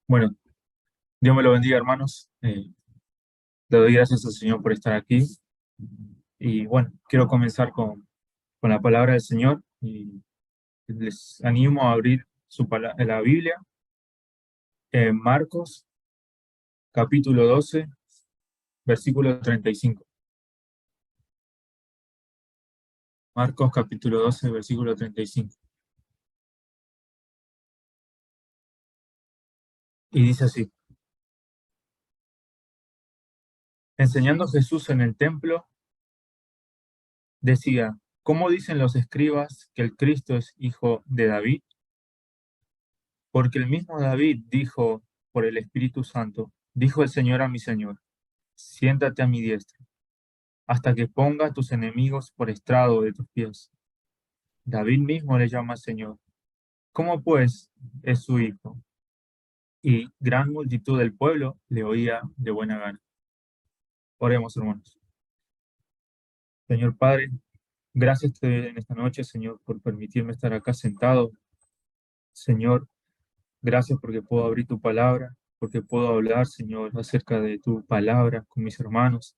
Bueno, Dios me lo bendiga, hermanos. Le doy gracias al Señor por estar aquí. Y bueno, quiero comenzar con la palabra del Señor y les animo a abrir la Biblia en Marcos, capítulo 12, versículo 35. Marcos, capítulo 12, versículo 35. Y dice así: enseñando Jesús en el templo, decía, ¿cómo dicen los escribas que el Cristo es hijo de David? Porque el mismo David dijo por el Espíritu Santo, dijo el Señor a mi Señor, siéntate a mi diestra, hasta que ponga a tus enemigos por estrado de tus pies. David mismo le llama Señor. ¿Cómo pues es su hijo? Y gran multitud del pueblo le oía de buena gana. Oremos, hermanos. Señor Padre, gracias te doy en esta noche, Señor, por permitirme estar acá sentado. Señor, gracias porque puedo abrir tu palabra, porque puedo hablar, Señor, acerca de tu palabra con mis hermanos.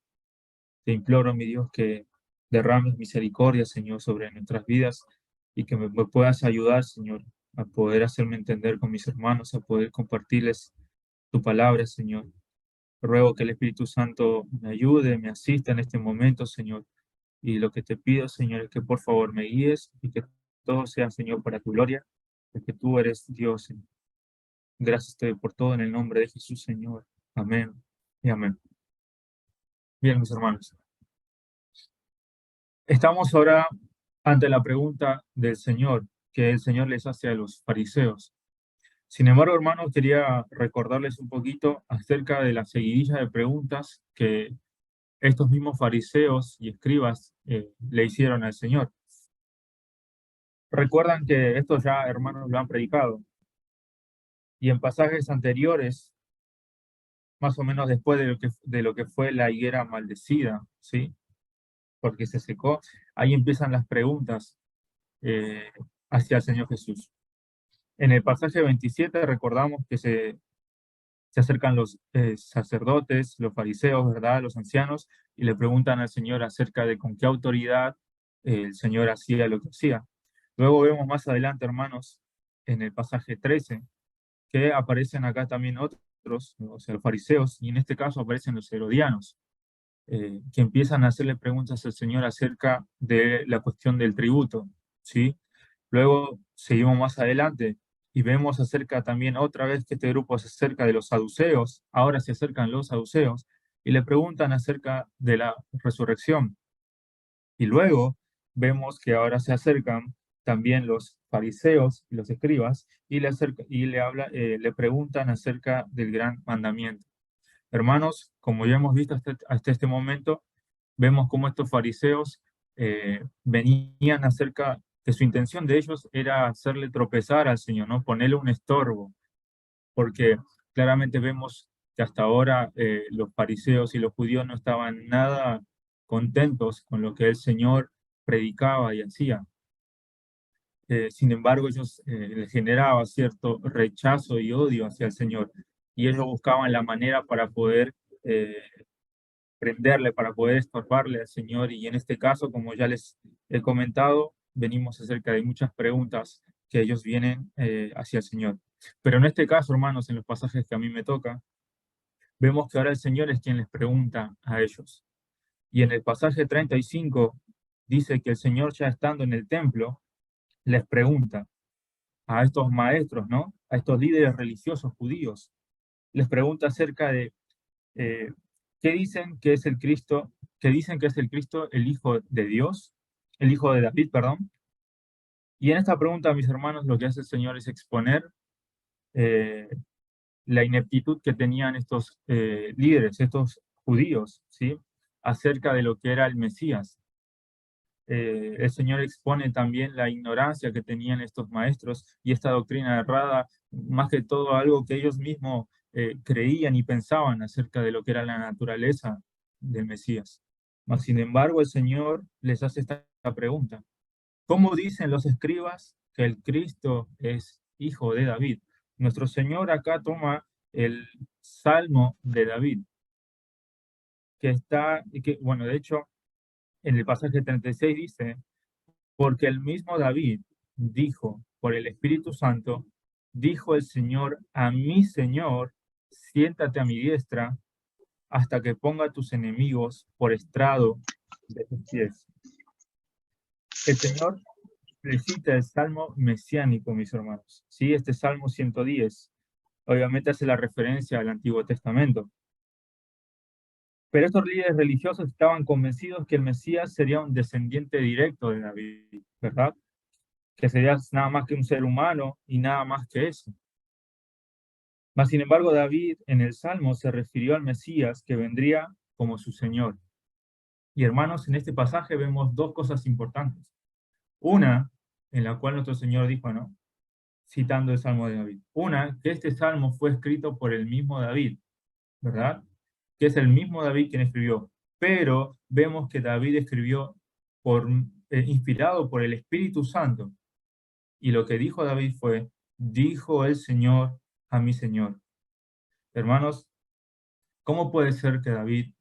Te imploro, mi Dios, que derrames misericordia, Señor, sobre nuestras vidas y que me puedas ayudar, Señor, a poder hacerme entender con mis hermanos, a poder compartirles tu palabra, Señor. Ruego que el Espíritu Santo me ayude, me asista en este momento, Señor. Y lo que te pido, Señor, es que por favor me guíes y que todo sea, Señor, para tu gloria, porque tú eres Dios, Señor. Gracias te doy por todo en el nombre de Jesús, Señor. Amén y amén. Bien, mis hermanos. Estamos ahora ante la pregunta del Señor, que el Señor les hace a los fariseos. Sin embargo, hermanos, quería recordarles un poquito acerca de la seguidilla de preguntas que estos mismos fariseos y escribas le hicieron al Señor. Recuerdan que esto ya, hermanos, lo han predicado. Y en pasajes anteriores, más o menos después de lo que fue la higuera maldecida, ¿sí? Porque se secó, ahí empiezan las preguntas eh, hacia el Señor Jesús. En el pasaje 27 recordamos que se acercan los sacerdotes, los fariseos, ¿verdad? Los ancianos, y le preguntan al Señor acerca de con qué autoridad el Señor hacía lo que hacía. Luego vemos más adelante, hermanos, en el pasaje 13, que aparecen acá también otros, o sea, los fariseos, y en este caso aparecen los herodianos, que empiezan a hacerle preguntas al Señor acerca de la cuestión del tributo, ¿sí? Luego seguimos más adelante y vemos acerca también otra vez que este grupo se acerca de los saduceos, ahora se acercan los saduceos y le preguntan acerca de la resurrección. Y luego vemos que ahora se acercan también los fariseos y los escribas le preguntan acerca del gran mandamiento. Hermanos, como ya hemos visto hasta este momento, vemos cómo estos fariseos venían acerca que su intención de ellos era hacerle tropezar al Señor, ¿no? Ponerle un estorbo, porque claramente vemos que hasta ahora los fariseos y los judíos no estaban nada contentos con lo que el Señor predicaba y hacía. Sin embargo, ellos les generaba cierto rechazo y odio hacia el Señor, y ellos buscaban la manera para poder eh, prenderle, para poder estorbarle al Señor. Y en este caso, como ya les he comentado, venimos acerca de muchas preguntas que ellos vienen hacia el Señor. Pero en este caso, hermanos, en los pasajes que a mí me toca, vemos que ahora el Señor es quien les pregunta a ellos. Y en el pasaje 35 dice que el Señor, ya estando en el templo, les pregunta a estos maestros, ¿no? A estos líderes religiosos judíos, les pregunta acerca de eh, ¿qué dicen que es el Cristo? ¿Qué dicen que es el Cristo, el Hijo de Dios? El Hijo de David, perdón. Y en esta pregunta, mis hermanos, lo que hace el Señor es exponer eh, la ineptitud que tenían estos líderes, estos judíos, ¿sí? Acerca de lo que era el Mesías. El Señor expone también la ignorancia que tenían estos maestros y esta doctrina errada, más que todo algo que ellos mismos creían y pensaban acerca de lo que era la naturaleza del Mesías. Mas, sin embargo, el Señor les hace esta pregunta. ¿Cómo dicen los escribas que el Cristo es hijo de David? Nuestro Señor acá toma el Salmo de David, que está, bueno, de hecho, en el pasaje 36 dice, porque el mismo David dijo, por el Espíritu Santo, dijo el Señor a mi Señor, siéntate a mi diestra hasta que ponga a tus enemigos por estrado de tus pies. El Señor le cita el Salmo mesiánico, mis hermanos. Sí, este Salmo 110, obviamente hace la referencia al Antiguo Testamento. Pero estos líderes religiosos estaban convencidos que el Mesías sería un descendiente directo de David, ¿verdad? Que sería nada más que un ser humano y nada más que eso. Mas, sin embargo, David en el Salmo se refirió al Mesías que vendría como su Señor. Y hermanos, en este pasaje vemos dos cosas importantes. Una, en la cual nuestro Señor dijo, ¿no? Citando el Salmo de David. Una, que este Salmo fue escrito por el mismo David, ¿verdad? Que es el mismo David quien escribió. Pero vemos que David escribió inspirado por el Espíritu Santo. Y lo que dijo David fue, dijo el Señor a mi Señor. Hermanos, ¿cómo puede ser que David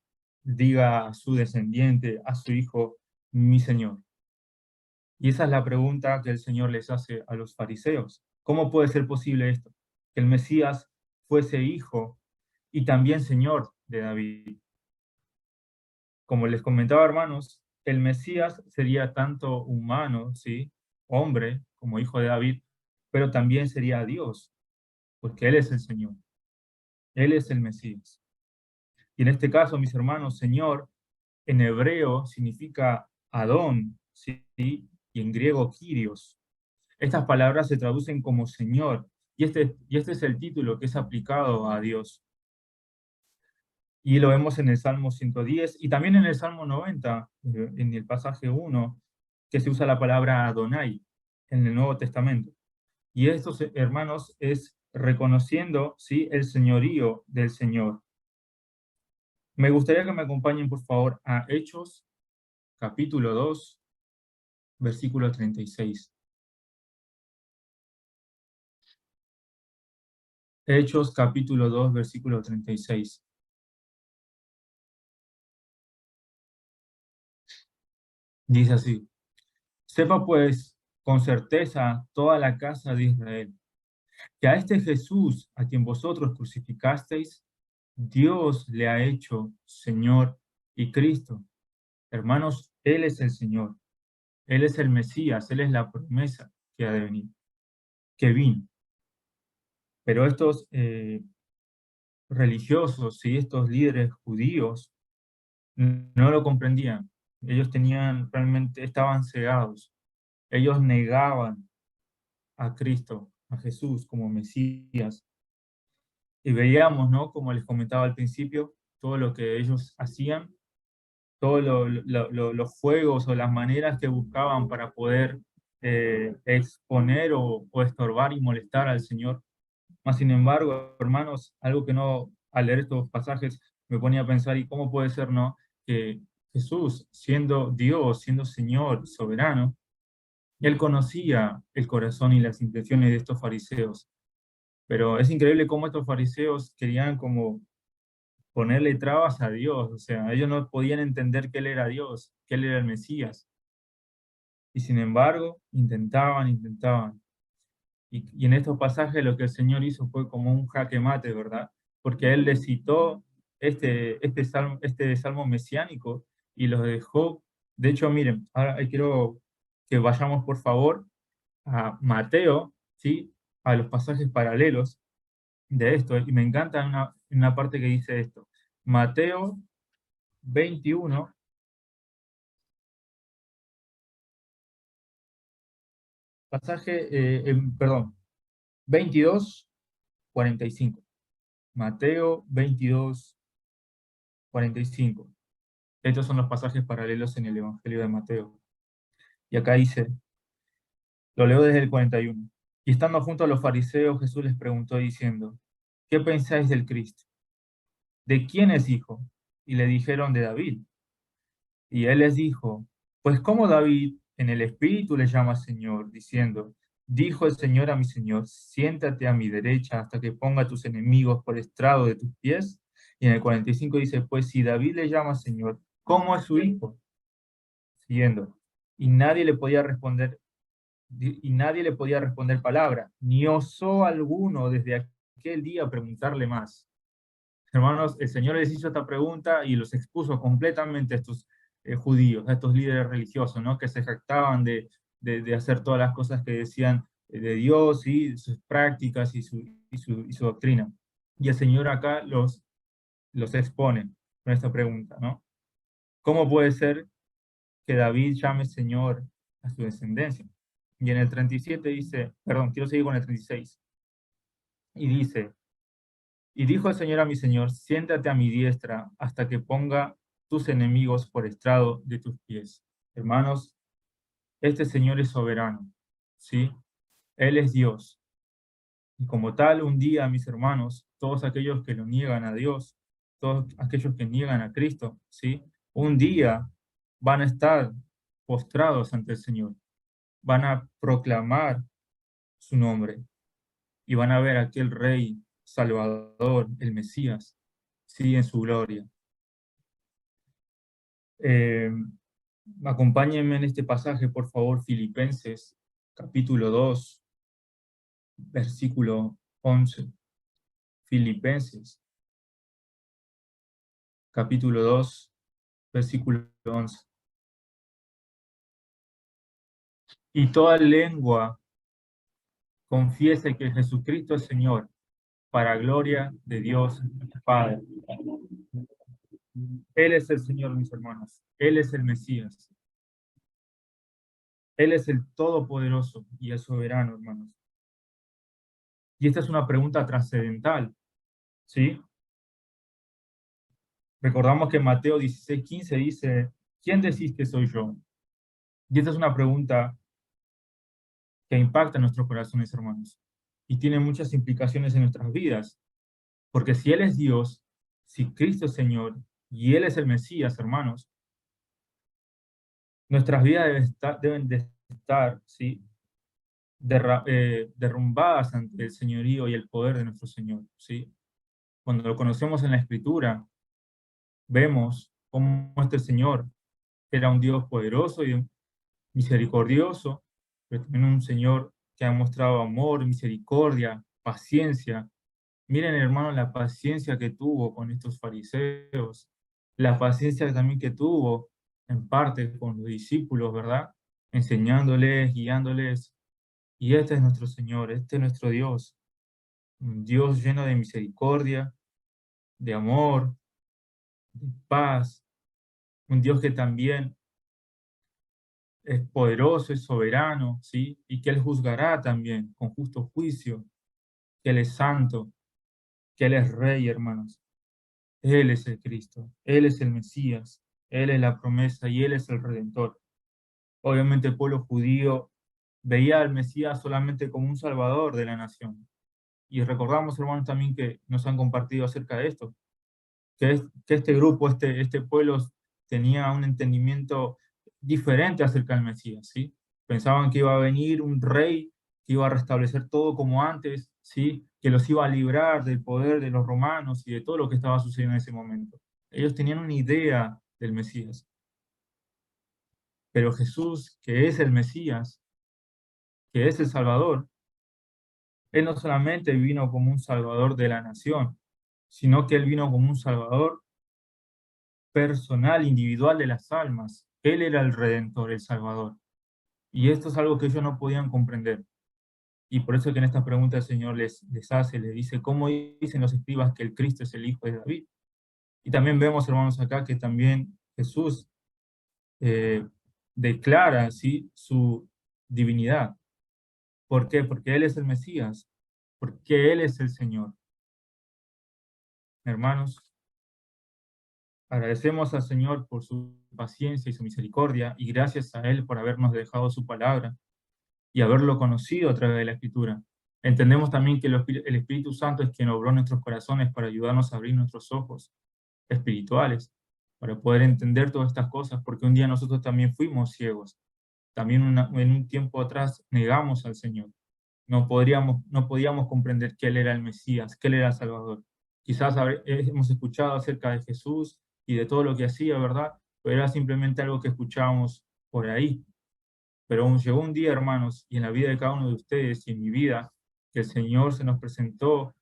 diga a su descendiente, a su hijo, mi Señor? Y esa es la pregunta que el Señor les hace a los fariseos. ¿Cómo puede ser posible esto? Que el Mesías fuese hijo y también Señor de David. Como les comentaba, hermanos, el Mesías sería tanto humano, ¿sí? Hombre, como hijo de David, pero también sería Dios, porque Él es el Señor. Él es el Mesías. Y en este caso, mis hermanos, Señor, en hebreo significa Adón, ¿sí? Y en griego, Kyrios. Estas palabras se traducen como Señor, y este es el título que es aplicado a Dios. Y lo vemos en el Salmo 110 y también en el Salmo 90, en el pasaje 1, que se usa la palabra Adonai en el Nuevo Testamento. Y estos, hermanos, es reconociendo, ¿sí?, el señorío del Señor. Me gustaría que me acompañen, por favor, a Hechos, capítulo 2, versículo 36. Hechos, capítulo 2, versículo 36. Dice así, sepa pues con certeza toda la casa de Israel, que a este Jesús, a quien vosotros crucificasteis, Dios le ha hecho Señor y Cristo. Hermanos, Él es el Señor, Él es el Mesías, Él es la promesa que ha de venir, que vino. Pero estos religiosos y estos líderes judíos no lo comprendían. Ellos realmente estaban cegados. Ellos negaban a Cristo, a Jesús como Mesías. Y veíamos, ¿no? Como les comentaba al principio, todo lo que ellos hacían, todos los juegos o las maneras que buscaban para poder exponer o estorbar y molestar al Señor. Mas, sin embargo, hermanos, algo que no, al leer estos pasajes, me ponía a pensar, ¿y cómo puede ser, no? Que Jesús, siendo Dios, siendo Señor, soberano, Él conocía el corazón y las intenciones de estos fariseos. Pero es increíble cómo estos fariseos querían como ponerle trabas a Dios. O sea, ellos no podían entender que Él era Dios, que Él era el Mesías. Y sin embargo, intentaban. Y en estos pasajes lo que el Señor hizo fue como un jaque mate, ¿verdad? Porque Él les citó este salmo mesiánico y los dejó. De hecho, miren, ahora quiero que vayamos, por favor, a Mateo, ¿sí? A los pasajes paralelos de esto. Y me encanta una parte que dice esto. Mateo 21, perdón, 22:45. Mateo 22:45. Estos son los pasajes paralelos en el Evangelio de Mateo. Y acá dice, lo leo desde el 41. Y estando junto a los fariseos, Jesús les preguntó diciendo, ¿qué pensáis del Cristo? ¿De quién es hijo? Y le dijeron, de David. Y él les dijo, pues como David en el Espíritu le llama Señor, diciendo, Dijo el Señor a mi Señor, siéntate a mi derecha hasta que ponga a tus enemigos por estrado de tus pies. Y en el 45 dice, pues si David le llama Señor, ¿cómo es su hijo? Siguiendo. Y nadie le podía responder, y nadie le podía responder palabra, ni osó alguno desde aquel día preguntarle más. Hermanos, el Señor les hizo esta pregunta y los expuso completamente a estos judíos, a estos líderes religiosos, ¿no? Que se jactaban de hacer todas las cosas que decían de Dios y sus prácticas y su doctrina. Y el Señor acá los expone con esta pregunta, ¿no? ¿Cómo puede ser que David llame Señor a su descendencia? Y en el 37 dice, perdón, quiero seguir con el 36, y dice, y dijo el Señor a mi Señor, siéntate a mi diestra hasta que ponga tus enemigos por estrado de tus pies. Hermanos, este Señor es soberano, ¿sí? Él es Dios. Y como tal, un día, mis hermanos, todos aquellos que lo niegan a Dios, todos aquellos que niegan a Cristo, ¿sí? Un día van a estar postrados ante el Señor, van a proclamar su nombre y van a ver a aquel Rey Salvador, el Mesías, sí, en su gloria. Eh, Acompáñenme en este pasaje, por favor, Filipenses, capítulo 2, versículo 11. Filipenses, capítulo 2, versículo 11. Y toda lengua confiese que Jesucristo es Señor, para gloria de Dios Padre. Él es el Señor, mis hermanos. Él es el Mesías. Él es el Todopoderoso y el Soberano, hermanos. Y esta es una pregunta trascendental, ¿sí? Recordamos que Mateo 16:15 dice, ¿quién decís que soy yo? Y esta es una pregunta que impacta en nuestros corazones, hermanos, y tiene muchas implicaciones en nuestras vidas, porque si Él es Dios, si Cristo es Señor, y Él es el Mesías, hermanos, nuestras vidas deben de estar, ¿sí? Derrumbadas ante el señorío y el poder de nuestro Señor, ¿sí? Cuando lo conocemos en la Escritura, vemos cómo este Señor era un Dios poderoso y misericordioso, pero también un Señor que ha mostrado amor, misericordia, paciencia. Miren, hermano, la paciencia que tuvo con estos fariseos, la paciencia también que tuvo en parte con los discípulos, ¿verdad? Enseñándoles, guiándoles. Y este es nuestro Señor, este es nuestro Dios, un Dios lleno de misericordia, de amor, de paz, un Dios que también es poderoso, es soberano, ¿sí? Y que Él juzgará también con justo juicio, que Él es santo, que Él es Rey, hermanos. Él es el Cristo, Él es el Mesías, Él es la promesa y Él es el Redentor. Obviamente el pueblo judío veía al Mesías solamente como un salvador de la nación. Y recordamos, hermanos, también que nos han compartido acerca de esto, que este grupo, este pueblo tenía un entendimiento diferente acerca del Mesías, ¿sí? Pensaban que iba a venir un rey que iba a restablecer todo como antes, ¿sí? Que los iba a librar del poder de los romanos y de todo lo que estaba sucediendo en ese momento. Ellos tenían una idea del Mesías, pero Jesús, que es el Mesías, que es el Salvador, Él no solamente vino como un Salvador de la nación, sino que Él vino como un Salvador personal, individual de las almas. Él era el Redentor, el Salvador. Y esto es algo que ellos no podían comprender. Y por eso que en esta pregunta el Señor les hace, les dice, ¿cómo dicen los escribas que el Cristo es el Hijo de David? Y también vemos, hermanos, acá que también Jesús eh, declara, ¿sí?, su divinidad. ¿Por qué? Porque Él es el Mesías, porque Él es el Señor. Hermanos, agradecemos al Señor por su paciencia y su misericordia, y gracias a Él por habernos dejado su palabra y haberlo conocido a través de la Escritura. Entendemos también que el Espíritu Santo es quien obró en nuestros corazones para ayudarnos a abrir nuestros ojos espirituales, para poder entender todas estas cosas, porque un día nosotros también fuimos ciegos, también en un tiempo atrás negamos al Señor. No podíamos comprender que Él era el Mesías, que Él era el Salvador. Quizás hemos escuchado acerca de Jesús y de todo lo que hacía, ¿verdad? Pero era simplemente algo que escuchábamos por ahí. Pero llegó un día, hermanos, y en la vida de cada uno de ustedes y en mi vida, que el Señor se nos presentó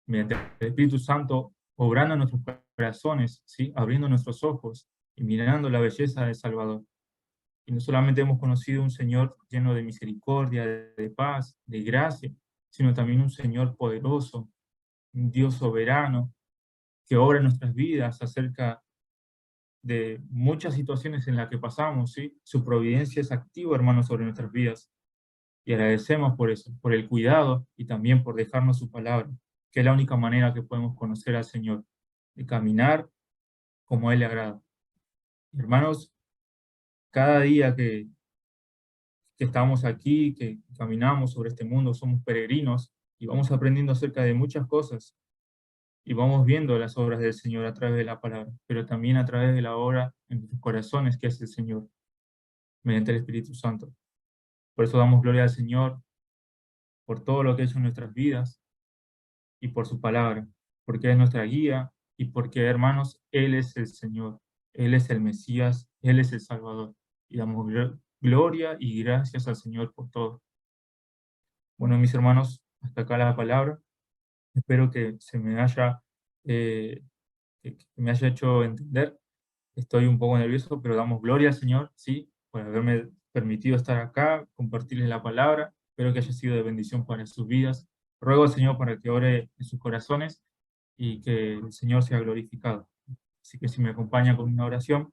mediante el Espíritu Santo, obrando en nuestros corazones, ¿sí? Abriendo nuestros ojos y mirando la belleza del Salvador. Y no solamente hemos conocido un Señor lleno de misericordia, de paz, de gracia, sino también un Señor poderoso, un Dios soberano, que obra en nuestras vidas acerca de muchas situaciones en las que pasamos, ¿sí? Su providencia es activa, hermanos, sobre nuestras vidas. Y agradecemos por eso, por el cuidado y también por dejarnos su palabra, que es la única manera que podemos conocer al Señor, de caminar como a Él le agrada. Hermanos, cada día que estamos aquí, que caminamos sobre este mundo, somos peregrinos y vamos aprendiendo acerca de muchas cosas y vamos viendo las obras del Señor a través de la palabra, pero también a través de la obra en nuestros corazones que es el Señor, mediante el Espíritu Santo. Por eso damos gloria al Señor por todo lo que ha hecho en nuestras vidas y por su palabra, porque es nuestra guía y porque, hermanos, Él es el Señor, Él es el Mesías, Él es el Salvador. Y damos gloria y gracias al Señor por todo. Bueno, mis hermanos, hasta acá la palabra. Espero que se me haya, que me haya hecho entender. Estoy un poco nervioso, pero damos gloria al Señor, sí, por haberme permitido estar acá, compartirles la palabra. Espero que haya sido de bendición para sus vidas. Ruego al Señor para que ore en sus corazones y que el Señor sea glorificado. Así que si me acompaña con una oración.